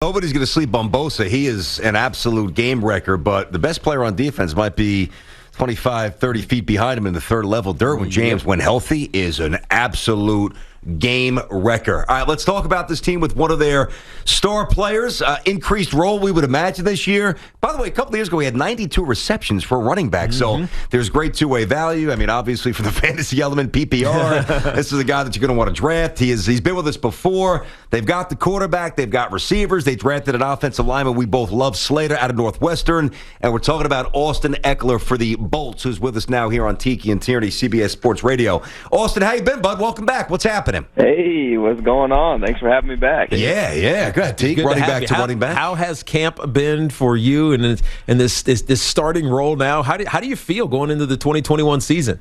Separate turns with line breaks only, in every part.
Nobody's going to sleep on Bosa. He is an absolute game wrecker, but the best player on defense might be 25, 30 feet behind him in the third level. Derwin James, when healthy, is an absolute game wrecker. All right, let's talk about this team with one of their star players. Increased role, we would imagine, this year. By the way, a couple of years ago, he had 92 receptions for a running back, so there's great two-way value. I mean, obviously, for the fantasy element, PPR, this is a guy that you're going to want to draft. He's been with us before. They've got the quarterback. They've got receivers. They drafted an offensive lineman. We both love, Slater, out of Northwestern, and we're talking about Austin Ekeler for the Bolts, who's with us now here on Tiki and Tierney, CBS Sports Radio. Austin, how you been, bud? Welcome back. What's happening?
Hey, what's going on? Thanks for having me back.
Yeah. Go ahead, Teague. Running back to running back.
How has camp been for you in this starting role now? How do you feel going into the 2021 season?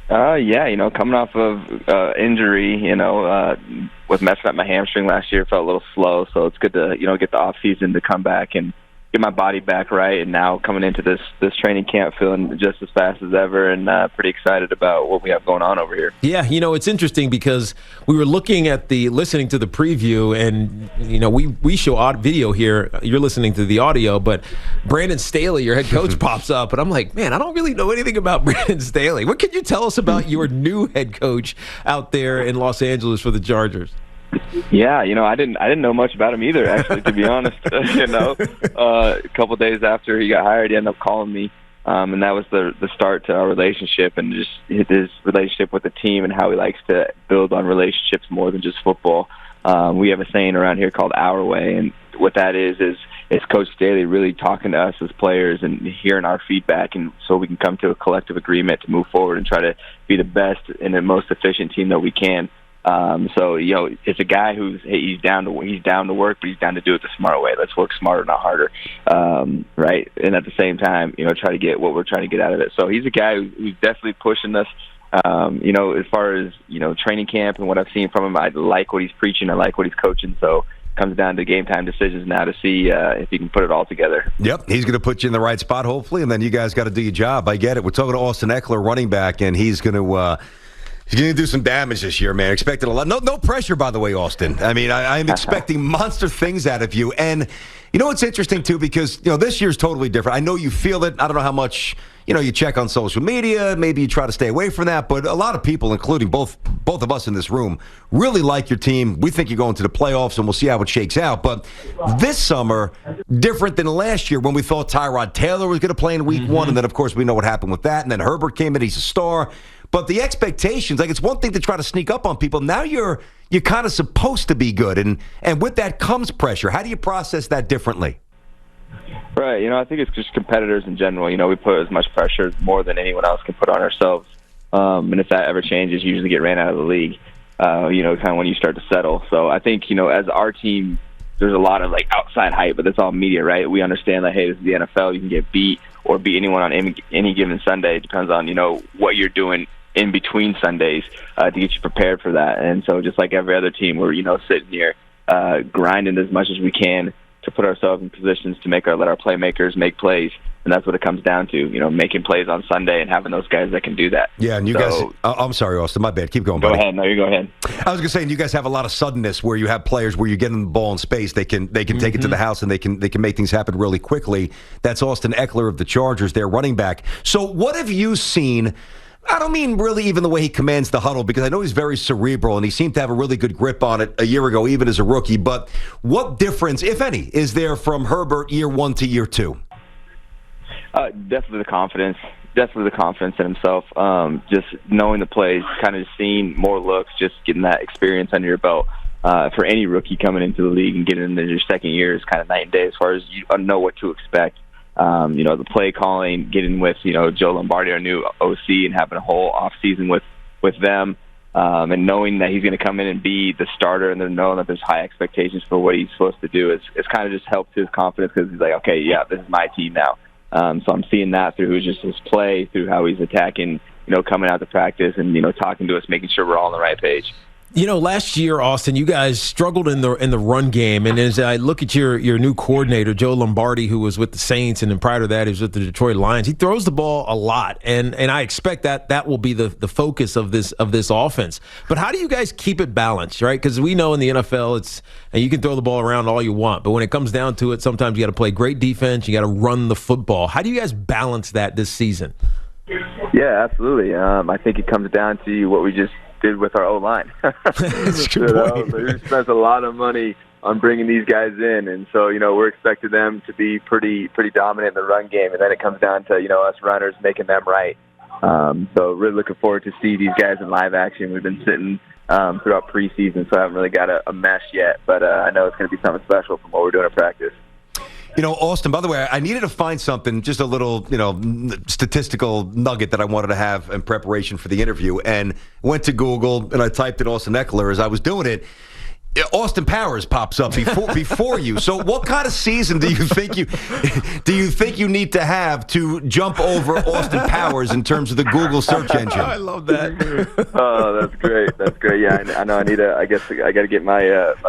Coming off of injury, with messing up my hamstring last year, felt a little slow. So it's good to, get the off season to come back and get my body back right, and now coming into this training camp feeling just as fast as ever, and pretty excited about what we have going on over here.
Yeah, it's interesting because we were listening to the preview, and we show video here. You're listening to the audio, but Brandon Staley, your head coach, pops up, and I'm like, man, I don't really know anything about Brandon Staley. What can you tell us about your new head coach out there in Los Angeles for the Chargers?
Yeah, I didn't know much about him either, actually, to be honest. A couple days after he got hired, he ended up calling me, and that was the start to our relationship, and just his relationship with the team and how he likes to build on relationships more than just football. We have a saying around here called "Our Way," and what that is Coach Staley really talking to us as players and hearing our feedback, and so we can come to a collective agreement to move forward and try to be the best and the most efficient team that we can. It's a guy he's down to work, but he's down to do it the smart way. Let's work smarter, not harder, right? And at the same time, try to get what we're trying to get out of it. So he's a guy who's definitely pushing us. As far as training camp and what I've seen from him, I like what he's preaching. I like what he's coaching. So it comes down to game time decisions now to see if he can put it all together.
Yep, he's going to put you in the right spot, hopefully, and then you guys got to do your job. I get it. We're talking to Austin Ekeler, running back, and he's going to. He's going to do some damage this year, man. Expected a lot. No pressure, by the way, Austin. I mean, I'm expecting monster things out of you. And it's interesting, too, because, this year's totally different. I know you feel it. I don't know how much, you check on social media. Maybe you try to stay away from that. But a lot of people, including both of us in this room, really like your team. We think you're going to the playoffs, and we'll see how it shakes out. But this summer, different than last year when we thought Tyrod Taylor was going to play in week one. And then, of course, we know what happened with that. And then Herbert came in. He's a star. But the expectations, it's one thing to try to sneak up on people. Now you're kind of supposed to be good, and with that comes pressure. How do you process that differently?
Right. I think it's just competitors in general. We put as much pressure more than anyone else can put on ourselves. And if that ever changes, you usually get ran out of the league, kind of when you start to settle. So I think, as our team, there's a lot of outside hype, but that's all media, right? We understand that, hey, this is the NFL. You can get beat or beat anyone on any given Sunday. It depends on, what you're doing in between Sundays to get you prepared for that. And so just like every other team, we're, sitting here grinding as much as we can to put ourselves in positions to let our playmakers make plays. And that's what it comes down to, making plays on Sunday and having those guys that can do that.
Yeah, and you guys – I'm sorry, Austin. My bad. Keep going, buddy.
Go ahead. No, you go ahead.
I was going to say, and you guys have a lot of suddenness where you have players where you get them the ball in space. They can take it to the house, and they can make things happen really quickly. That's Austin Ekeler of the Chargers, their running back. So what have you seen – I don't mean really even the way he commands the huddle, because I know he's very cerebral and he seemed to have a really good grip on it a year ago, even as a rookie. But what difference, if any, is there from Herbert year one to year two?
Definitely the confidence. Definitely the confidence in himself. Just knowing the plays, kind of seeing more looks, just getting that experience under your belt. For any rookie coming into the league and getting into your second year is kind of night and day as far as you know what to expect. The play calling, getting with, Joe Lombardi, our new OC, and having a whole off season with them, and knowing that he's going to come in and be the starter, and then knowing that there's high expectations for what he's supposed to do, it's kind of just helped his confidence, because he's like, okay, yeah, this is my team now. So I'm seeing that through just his play, through how he's attacking, coming out to practice and, talking to us, making sure we're all on the right page.
Last year, Austin, you guys struggled in the run game, and as I look at your new coordinator, Joe Lombardi, who was with the Saints, and then prior to that, he was with the Detroit Lions. He throws the ball a lot, and I expect that will be the focus of this offense. But how do you guys keep it balanced, right? Because we know in the NFL, and you can throw the ball around all you want, but when it comes down to it, sometimes you got to play great defense, you got to run the football. How do you guys balance that this season?
Yeah, absolutely. I think it comes down to what we just did with our O-line.
That's a good point.
We spent a lot of money on bringing these guys in, and so we're expecting them to be pretty dominant in the run game, and then it comes down to us runners making them right. So really looking forward to see these guys in live action. We've been sitting throughout preseason, so I haven't really got a mesh yet, but I know it's going to be something special from what we're doing in practice.
Austin, by the way, I needed to find something, just a little, statistical nugget that I wanted to have in preparation for the interview, and went to Google, and I typed in Austin Ekeler. As I was doing it, Austin Powers pops up before you. So what kind of season do you think you need to have to jump over Austin Powers in terms of the Google search engine?
I love that.
Oh, that's great. That's great. Yeah, I know. I guess I got to get my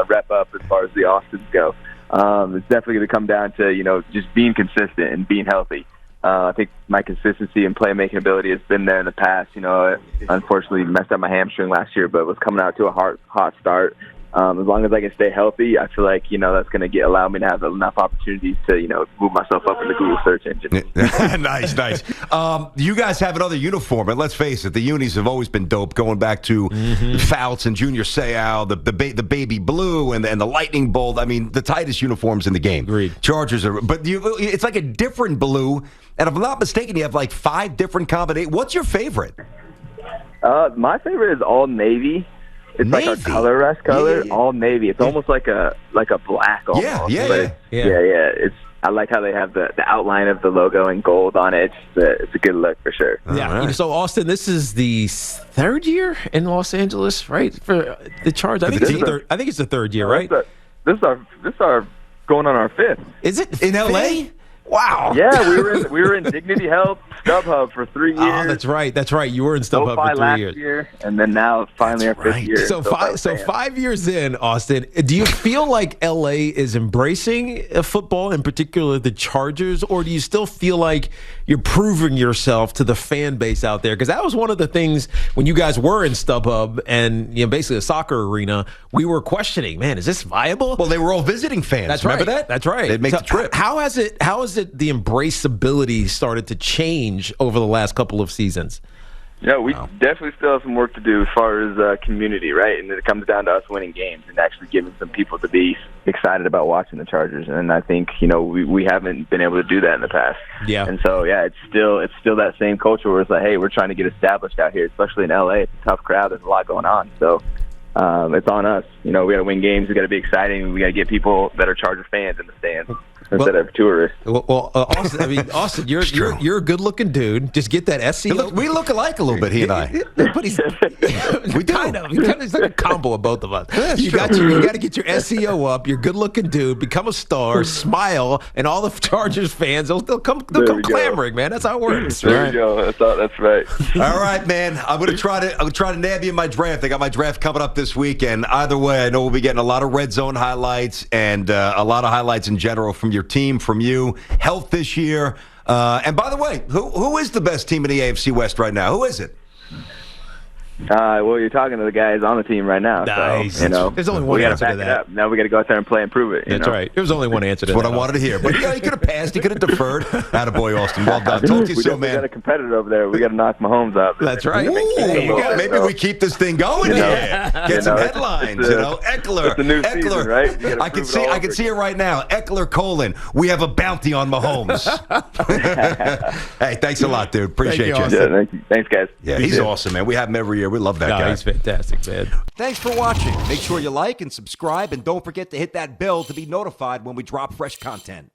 rep up as far as the Austins go. It's definitely going to come down to, just being consistent and being healthy. I think my consistency and playmaking ability has been there in the past. I unfortunately messed up my hamstring last year, but was coming out to a hot start. As long as I can stay healthy, I feel like, that's going to allow me to have enough opportunities to, move myself up in the Google search engine.
Nice. You guys have another uniform, and let's face it, the unis have always been dope, going back to Fouts and Junior Seau, the baby blue and the lightning bolt. I mean, the tightest uniforms in the game.
Agreed.
Chargers are, but it's like a different blue, and if I'm not mistaken, you have like 5 different combinations. What's your favorite?
My favorite is all navy. It's
navy.
Like our color rush color,
Yeah.
all navy. It's almost like a black almost.
Yeah.
I like how they have the outline of the logo in gold on it. It's a good look for sure.
Yeah.
All right.
So, Austin, this is the 3rd year in Los Angeles, right? For the Chargers. I think it's the 3rd year, right?
This is our going on our 5th.
Is it
In L.A.? Wow.
Yeah, we were in Dignity Health, StubHub for 3 years.
Oh, that's right. You were in StubHub for 3
last
years.
year, and then now finally our 5th year.
So 5 years in, Austin, do you feel like LA is embracing football, in particular the Chargers, or do you still feel like you're proving yourself to the fan base out there? Because that was one of the things when you guys were in StubHub and basically a soccer arena, we were questioning, man, is this viable?
Well, they were all visiting fans.
That's
Remember
right.
that?
That's right.
They'd make the trip.
How has the embraceability started to change over the last couple of seasons?
Yeah, we definitely still have some work to do as far as community, right? And it comes down to us winning games and actually giving some people to be excited about watching the Chargers. And I think, we haven't been able to do that in the past.
Yeah.
And so, it's still that same culture where it's like, hey, we're trying to get established out here, especially in LA. It's a tough crowd. There's a lot going on. So it's on us. We got to win games. We got to be exciting. We got to get people that are Charger fans in the stands. Instead of tourists.
Well, Austin, you're a good-looking dude. Just get that SEO.
We look alike a little bit, he and I.
But we kind of. It's like a combo of both of us. You got to get your SEO up. You're a good-looking dude. Become a star. Smile, and all the Chargers fans they'll come clamoring, man. That's how it works.
There you go. That's right.
All right, man. I'm gonna try to nab you in my draft. I got my draft coming up this weekend. Either way, I know we'll be getting a lot of red zone highlights and a lot of highlights in general from your team, from you. Health this year. And by the way, who is the best team in the AFC West right now? Who is it?
Well, you're talking to the guys on the team right now.
Nice.
So,
there's only one answer to that.
Now we got to go out there and play and prove it.
That's right. There was only one answer to that.
That's what I wanted to hear. But he could have passed. He could have deferred. Attaboy, Austin. Well done. Talk to you soon, man.
We got a competitor over there. We got to knock Mahomes up.
That's right.
Maybe we keep this thing going here. Get some headlines. Ekeler.
It's the new season, right?
I can see it right now. Ekeler : we have a bounty on Mahomes. Hey, thanks a lot, dude. Appreciate you.
Yeah, thank you. Thanks, guys.
Yeah, he's awesome, man. We have him every year. We love that guy.
He's fantastic, man.
Thanks for watching. Make sure you like and subscribe, and don't forget to hit that bell to be notified when we drop fresh content.